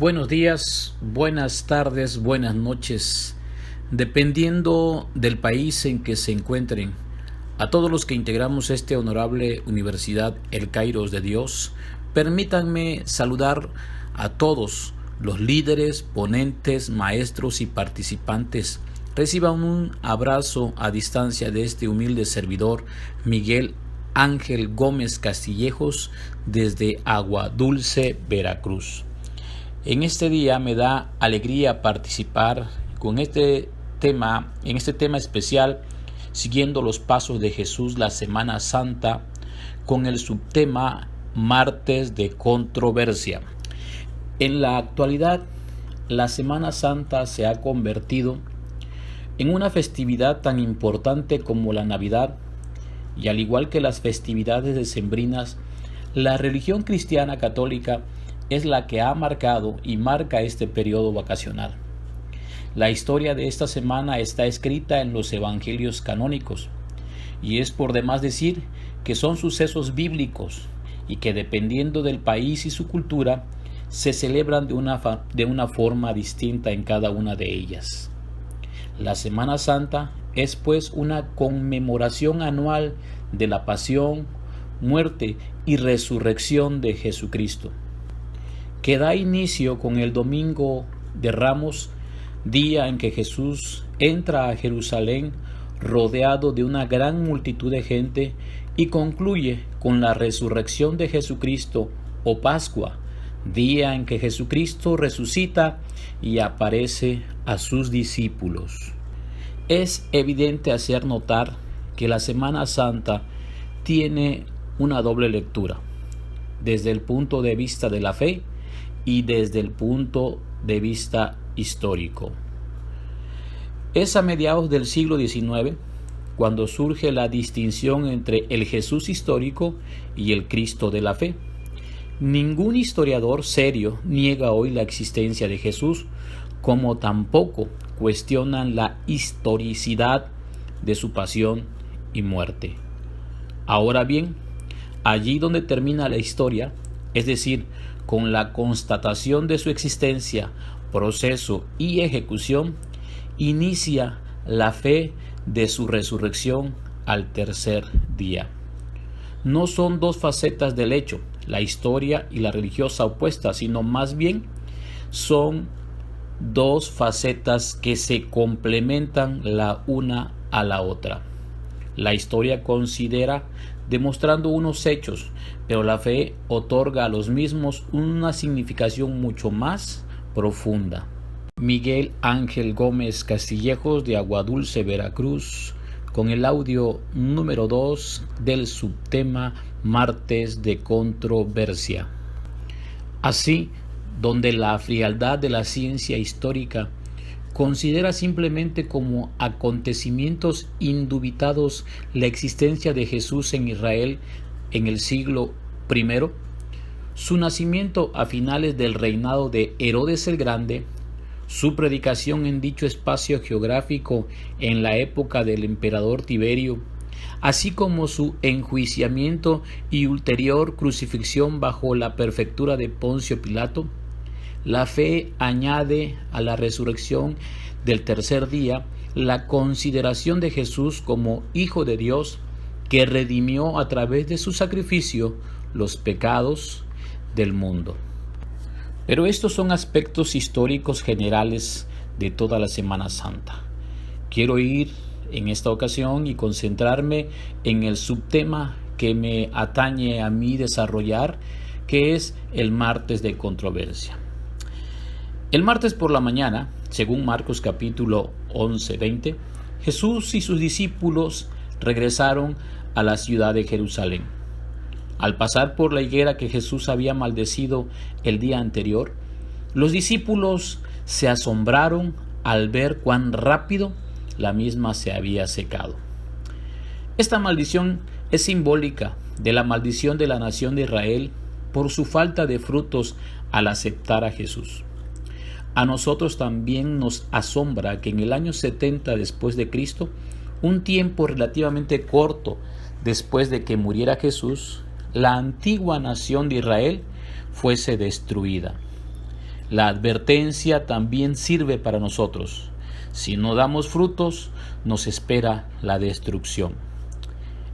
Buenos días, buenas tardes, buenas noches, dependiendo del país en que se encuentren. A todos los que integramos esta honorable Universidad El Kairos de Dios, permítanme saludar a todos los líderes, ponentes, maestros y participantes. Reciban un abrazo a distancia de este humilde servidor, Miguel Ángel Gómez Castillejos, desde Aguadulce, Veracruz. En este día me da alegría participar en este tema especial, siguiendo los pasos de Jesús la Semana Santa, con el subtema Martes de Controversia. En la actualidad, la Semana Santa se ha convertido en una festividad tan importante como la Navidad, y al igual que las festividades decembrinas, la religión cristiana católica es la que ha marcado y marca este periodo vacacional. La historia de esta semana está escrita en los evangelios canónicos, y es por demás decir que son sucesos bíblicos y que, dependiendo del país y su cultura, se celebran de una forma distinta en cada una de ellas. La Semana Santa es pues una conmemoración anual de la pasión, muerte y resurrección de Jesucristo, que da inicio con el Domingo de Ramos, día en que Jesús entra a Jerusalén rodeado de una gran multitud de gente, y concluye con la resurrección de Jesucristo o Pascua, día en que Jesucristo resucita y aparece a sus discípulos. Es evidente hacer notar que la Semana Santa tiene una doble lectura, desde el punto de vista de la fe y desde el punto de vista histórico. Es a mediados del siglo XIX cuando surge la distinción entre el Jesús histórico y el Cristo de la fe. Ningún historiador serio niega hoy la existencia de Jesús, como tampoco cuestionan la historicidad de su pasión y muerte. Ahora bien, allí donde termina la historia, es decir, con la constatación de su existencia, proceso y ejecución, inicia la fe de su resurrección al tercer día. No son dos facetas del hecho, la historia y la religiosa opuesta, sino más bien son dos facetas que se complementan la una a la otra. La historia considera demostrando unos hechos, pero la fe otorga a los mismos una significación mucho más profunda. Miguel Ángel Gómez Castillejos, de Aguadulce, Veracruz, con el audio número 2 del subtema Martes de Controversia. Así, donde la frialdad de la ciencia histórica considera simplemente como acontecimientos indubitados la existencia de Jesús en Israel en el siglo I, su nacimiento a finales del reinado de Herodes el Grande, su predicación en dicho espacio geográfico en la época del emperador Tiberio, así como su enjuiciamiento y ulterior crucifixión bajo la prefectura de Poncio Pilato. La fe añade a la resurrección del tercer día la consideración de Jesús como Hijo de Dios, que redimió a través de su sacrificio los pecados del mundo. Pero estos son aspectos históricos generales de toda la Semana Santa. Quiero ir en esta ocasión y concentrarme en el subtema que me atañe a mí desarrollar, que es el martes de controversia. El martes por la mañana, según Marcos capítulo 11-20, Jesús y sus discípulos regresaron a la ciudad de Jerusalén. Al pasar por la higuera que Jesús había maldecido el día anterior, los discípulos se asombraron al ver cuán rápido la misma se había secado. Esta maldición es simbólica de la maldición de la nación de Israel por su falta de frutos al aceptar a Jesús. A nosotros también nos asombra que en el año 70 después de Cristo, un tiempo relativamente corto después de que muriera Jesús, la antigua nación de Israel fuese destruida. la advertencia también sirve para nosotros. Si no damos frutos, nos espera la destrucción.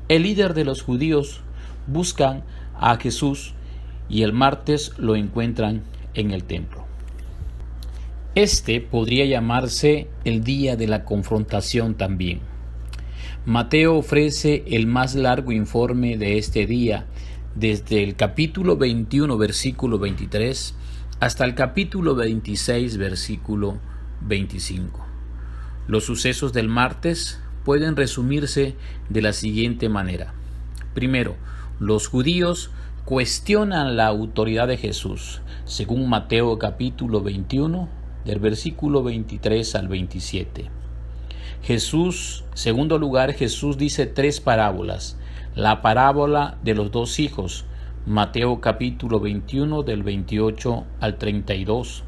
El líder de los judíos buscan a Jesús y el martes lo encuentran en el templo. Este podría llamarse el día de la confrontación también. Mateo ofrece el más largo informe de este día, desde el capítulo 21, versículo 23, hasta el capítulo 26, versículo 25. Los sucesos del martes pueden resumirse de la siguiente manera. Primero, los judíos cuestionan la autoridad de Jesús, según Mateo capítulo 21, del versículo 23 al 27. Segundo lugar, Jesús dice 3 parábolas. La parábola de los 2 hijos, Mateo capítulo 21, del 28 al 32.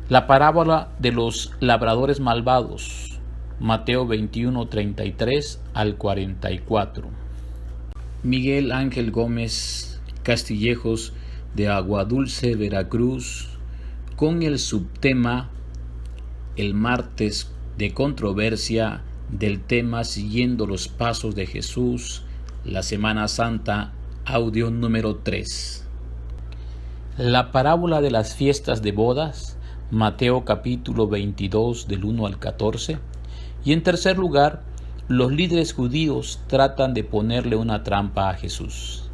La parábola de los labradores malvados, Mateo 21, 33 al 44. Miguel Ángel Gómez Castillejos, de Aguadulce, Veracruz, con el subtema El martes de controversia del tema Siguiendo los pasos de Jesús, la Semana Santa, audio número 3. La parábola de las fiestas de bodas, Mateo capítulo 22 del 1 al 14. Y en tercer lugar, los líderes judíos tratan de ponerle una trampa a Jesús.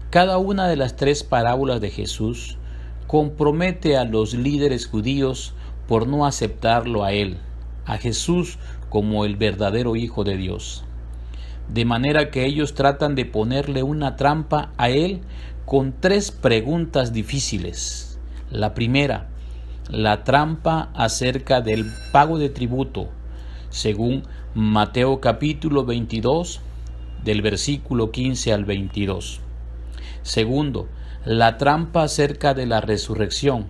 Cada una de las 3 parábolas de Jesús compromete a los líderes judíos por no aceptarlo a él, a Jesús, como el verdadero Hijo de Dios. De manera que ellos tratan de ponerle una trampa a él con 3 preguntas difíciles. La primera, la trampa acerca del pago de tributo, según Mateo capítulo 22, del versículo 15 al 22. Segundo, la trampa acerca de la resurrección,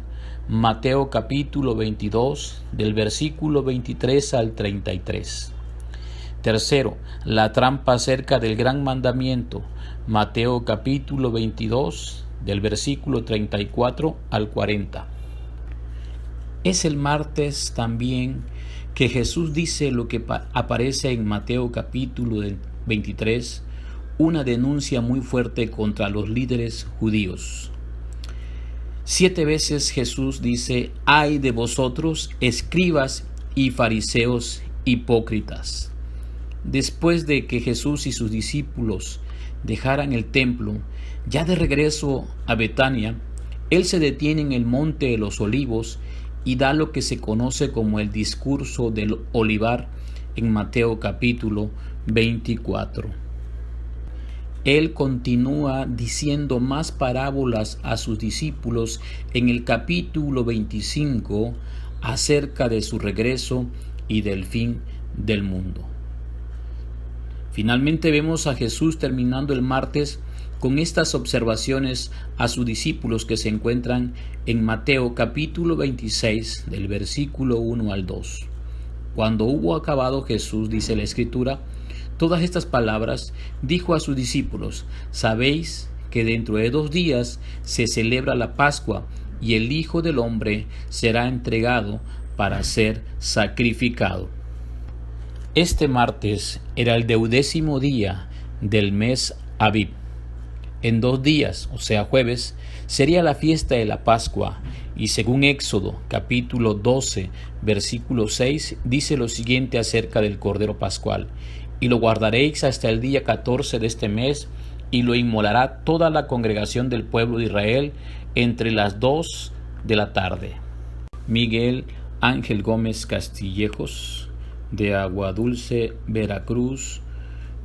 Mateo capítulo 22, del versículo 23 al 33. Tercero, la trampa acerca del gran mandamiento, Mateo capítulo 22, del versículo 34 al 40. Es el martes también que Jesús dice lo que aparece en Mateo capítulo 23, una denuncia muy fuerte contra los líderes judíos. 7 veces Jesús dice: «Ay de vosotros, escribas y fariseos hipócritas». Después de que Jesús y sus discípulos dejaran el templo, ya de regreso a Betania, Él se detiene en el monte de los Olivos y da lo que se conoce como el discurso del olivar en Mateo capítulo 24. Él continúa diciendo más parábolas a sus discípulos en el capítulo 25 acerca de su regreso y del fin del mundo. Finalmente vemos a Jesús terminando el martes con estas observaciones a sus discípulos que se encuentran en Mateo capítulo 26 del versículo 1 al 2. Cuando hubo acabado Jesús, dice la Escritura, todas estas palabras, dijo a sus discípulos: «Sabéis que dentro de 2 días se celebra la Pascua y el Hijo del Hombre será entregado para ser sacrificado». Este martes era el 12º día del mes Abib. En 2 días, o sea jueves, sería la fiesta de la Pascua, y según Éxodo capítulo 12, versículo 6, dice lo siguiente acerca del Cordero Pascual: «Y lo guardaréis hasta el día 14 de este mes, y lo inmolará toda la congregación del pueblo de Israel entre las 2 de la tarde». Miguel Ángel Gómez Castillejos, de Aguadulce, Veracruz,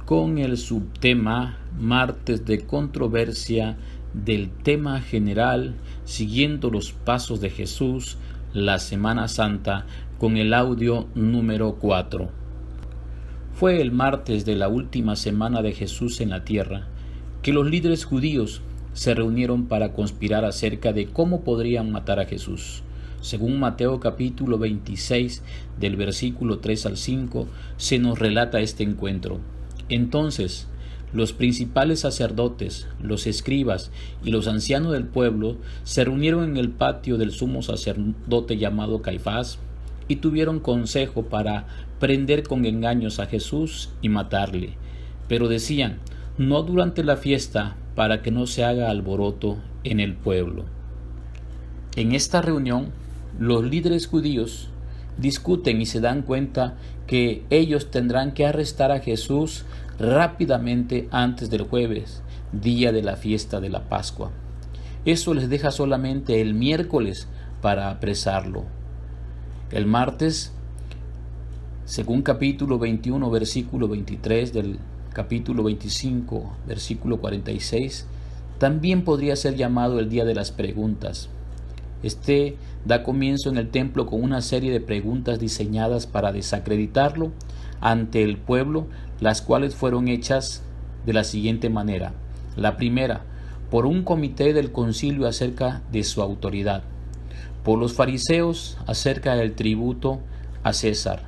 con el subtema Martes de controversia del tema general Siguiendo los pasos de Jesús, la Semana Santa, con el audio número 4. Fue el martes de la última semana de Jesús en la tierra que los líderes judíos se reunieron para conspirar acerca de cómo podrían matar a Jesús. Según Mateo capítulo 26, del versículo 3 al 5, se nos relata este encuentro. Entonces, Los principales sacerdotes, los escribas y los ancianos del pueblo se reunieron en el patio del sumo sacerdote llamado Caifás y tuvieron consejo para prender con engaños a Jesús y matarle. Pero decían: no durante la fiesta, para que no se haga alboroto en el pueblo. En esta reunión, los líderes judíos discuten y se dan cuenta que ellos tendrán que arrestar a Jesús rápidamente antes del jueves, día de la fiesta de la Pascua. Eso les deja solamente el miércoles para apresarlo. El martes, según capítulo 21, versículo 23 del capítulo 25, versículo 46, también podría ser llamado el día de las preguntas. Este da comienzo en el templo con una serie de preguntas diseñadas para desacreditarlo ante el pueblo, las cuales fueron hechas de la siguiente manera. La primera, por un comité del concilio acerca de su autoridad, por los fariseos acerca del tributo a César,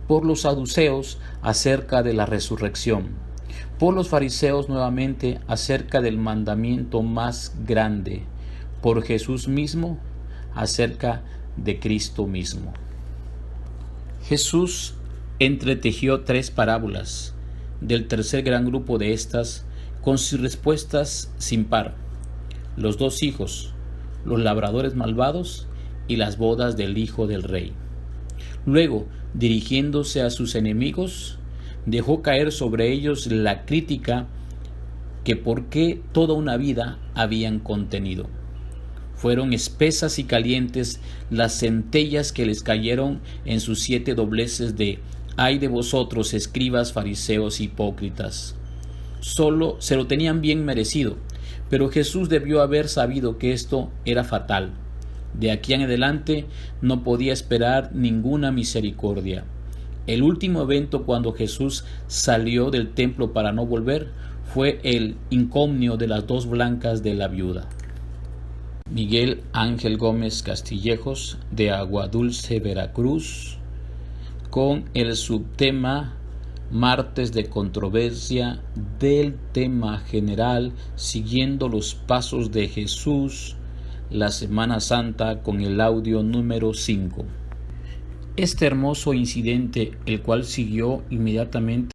por los saduceos acerca de la resurrección, por los fariseos nuevamente acerca del mandamiento más grande, por Jesús mismo acerca de Cristo mismo. Jesús entretejió 3 parábolas del tercer gran grupo de estas con sus respuestas sin par: los 2 hijos, los labradores malvados y las bodas del hijo del rey. Luego, dirigiéndose a sus enemigos, dejó caer sobre ellos la crítica que por qué toda una vida habían contenido. Fueron espesas y calientes las centellas que les cayeron en sus 7 dobleces de: ay de vosotros, escribas, fariseos, hipócritas. Solo se lo tenían bien merecido, pero Jesús debió haber sabido que esto era fatal. De aquí en adelante no podía esperar ninguna misericordia. El último evento cuando Jesús salió del templo para no volver fue el encomio de las 2 blancas de la viuda. Miguel Ángel Gómez Castillejos, de Aguadulce, Veracruz, con el subtema Martes de controversia del tema general, siguiendo los pasos de Jesús, la Semana Santa, con el audio número 5. Este hermoso incidente, el cual siguió inmediatamente